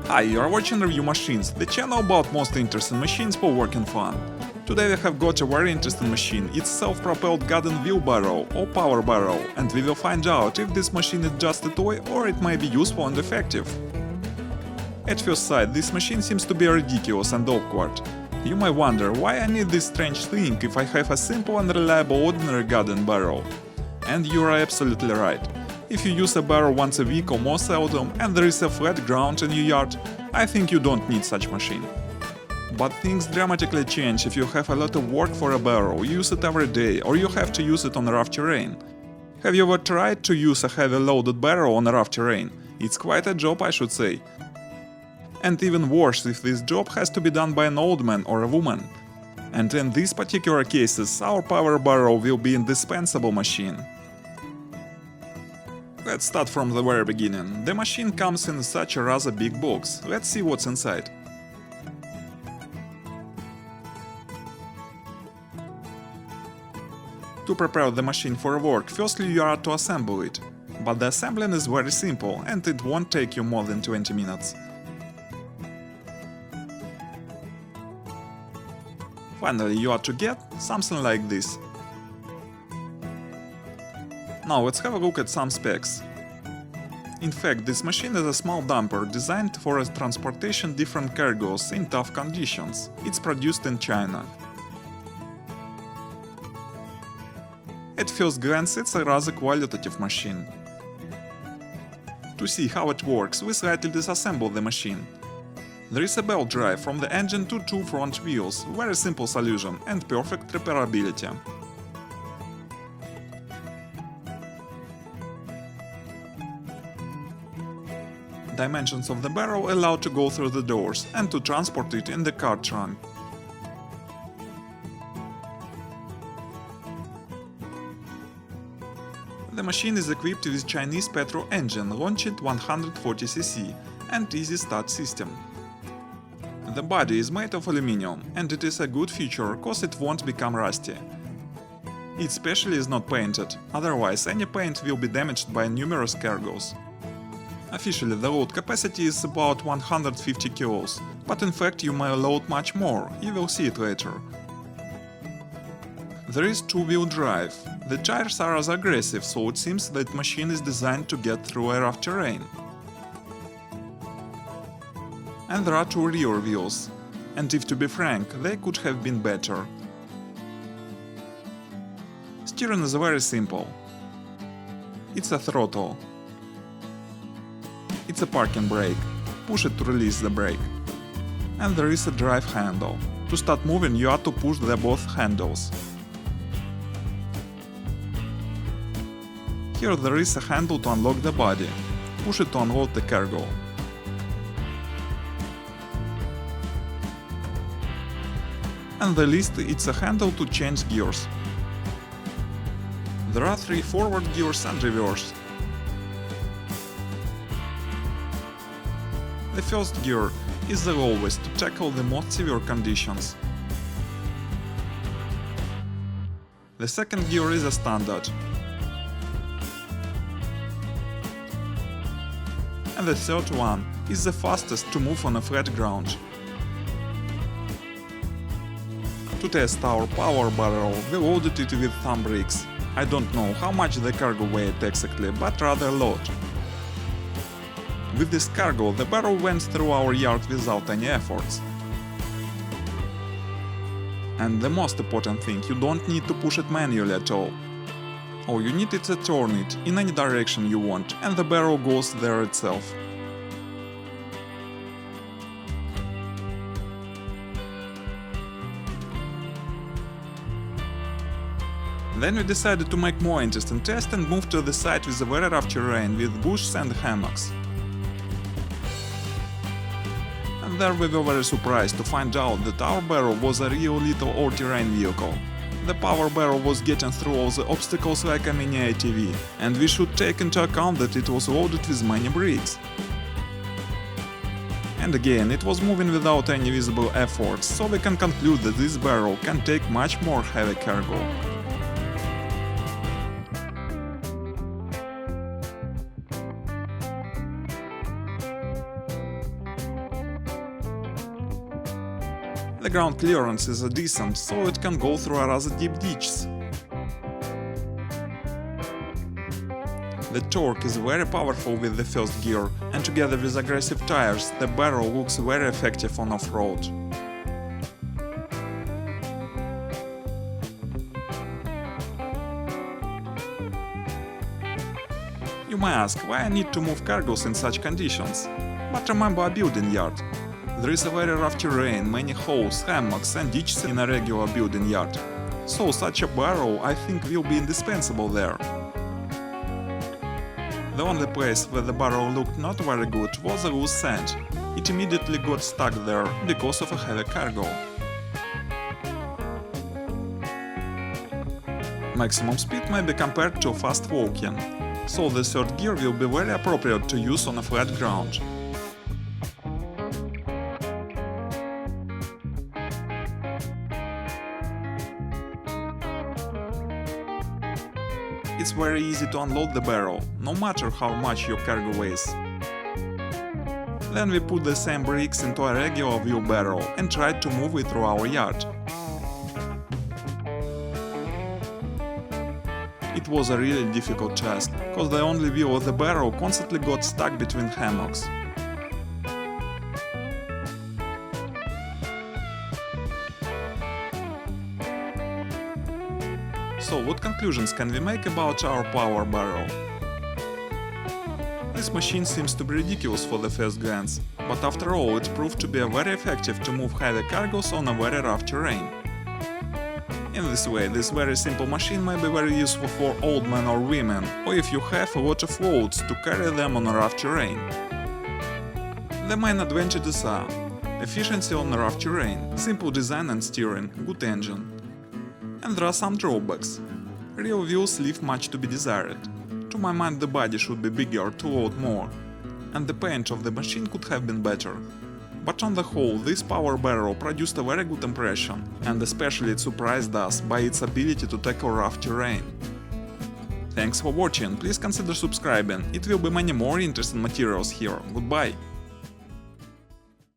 Hi, you are watching Review Machines, the channel about most interesting machines for work and fun. Today we have got a very interesting machine. It's self-propelled garden wheelbarrow or power barrow, and we will find out if this machine is just a toy or it may be useful and effective. At first sight, this machine seems to be ridiculous and awkward. You may wonder why I need this strange thing if I have a simple and reliable ordinary garden barrow. And you are absolutely right. If you use a barrow once a week or more seldom and there is a flat ground in your yard, I think you don't need such machine. But things dramatically change if you have a lot of work for a barrow, you use it every day, or you have to use it on rough terrain. Have you ever tried to use a heavy loaded barrow on rough terrain? It's quite a job, I should say. And even worse if this job has to be done by an old man or a woman. And in these particular cases, our power barrow will be an indispensable machine. Let's start from the very beginning. The machine comes in such a rather big box. Let's see what's inside. To prepare the machine for work, firstly you are to assemble it. But the assembling is very simple and it won't take you more than 20 minutes. Finally, you are to get something like this. Now let's have a look at some specs. In fact, this machine is a small dumper designed for transportation different cargoes in tough conditions. It's produced in China. At first glance, it's a rather qualitative machine. To see how it works, we slightly disassemble the machine. There is a belt drive from the engine to two front wheels, very simple solution and perfect repairability. Dimensions of the barrow allow to go through the doors and to transport it in the car trunk. The machine is equipped with Chinese petrol engine Loncin 140cc and easy start system. The body is made of aluminum and it is a good feature cause it won't become rusty. It specially is not painted, otherwise any paint will be damaged by numerous cargoes. Officially the load capacity is about 150 kilos, but in fact you may load much more, you will see it later. There is two-wheel drive. The tires are as aggressive, so it seems that machine is designed to get through a rough terrain. And there are two rear wheels, and if to be frank, they could have been better. Steering is very simple. It's a throttle. It's a parking brake. Push it to release the brake. And there is a drive handle. To start moving, you have to push the both handles. Here there is a handle to unlock the body. Push it to unload the cargo. And the list, it's a handle to change gears. There are 3 forward gears and reverse. The first gear is the lowest to tackle the most severe conditions. The second gear is a standard. And the third one is the fastest to move on a flat ground. To test our power barrow, we loaded it with thumb bricks. I don't know how much the cargo weighed exactly, but rather a lot. With this cargo, the barrow went through our yard without any efforts. And the most important thing, you don't need to push it manually at all. All you need is to turn it in any direction you want, and the barrow goes there itself. Then we decided to make more interesting test and moved to the site with a very rough terrain with bushes and hammocks. And there we were very surprised to find out that our barrow was a real little all-terrain vehicle. The power barrow was getting through all the obstacles like a mini ATV, and we should take into account that it was loaded with many bricks. And again, it was moving without any visible efforts, so we can conclude that this barrow can take much more heavy cargo. The ground clearance is decent, so it can go through rather deep ditches. The torque is very powerful with the first gear, and together with aggressive tires, the barrow looks very effective on off-road. You may ask why I need to move cargoes in such conditions. But remember a building yard. There is a very rough terrain, many holes, hammocks and ditches in a regular building yard. So such a barrow, I think, will be indispensable there. The only place where the barrow looked not very good was a loose sand. It immediately got stuck there because of a heavy cargo. Maximum speed may be compared to fast walking, so the third gear will be very appropriate to use on a flat ground. It's very easy to unload the barrow, no matter how much your cargo weighs. Then we put the same bricks into a regular wheelbarrow and tried to move it through our yard. It was a really difficult task, cause the only wheel of the barrow constantly got stuck between hammocks. So what conclusions can we make about our power barrow? This machine seems to be ridiculous for the first glance, but after all it proved to be very effective to move heavy cargoes on a very rough terrain. In this way, this very simple machine may be very useful for old men or women, or if you have a lot of loads to carry them on a rough terrain. The main advantages are efficiency on a rough terrain, simple design and steering, good engine. And there are some drawbacks. Rear wheels leave much to be desired. To my mind, the body should be bigger to load more, and the paint of the machine could have been better. But on the whole, this power barrow produced a very good impression, and especially it surprised us by its ability to tackle rough terrain. Thanks for watching, please consider subscribing, it will be many more interesting materials here, goodbye!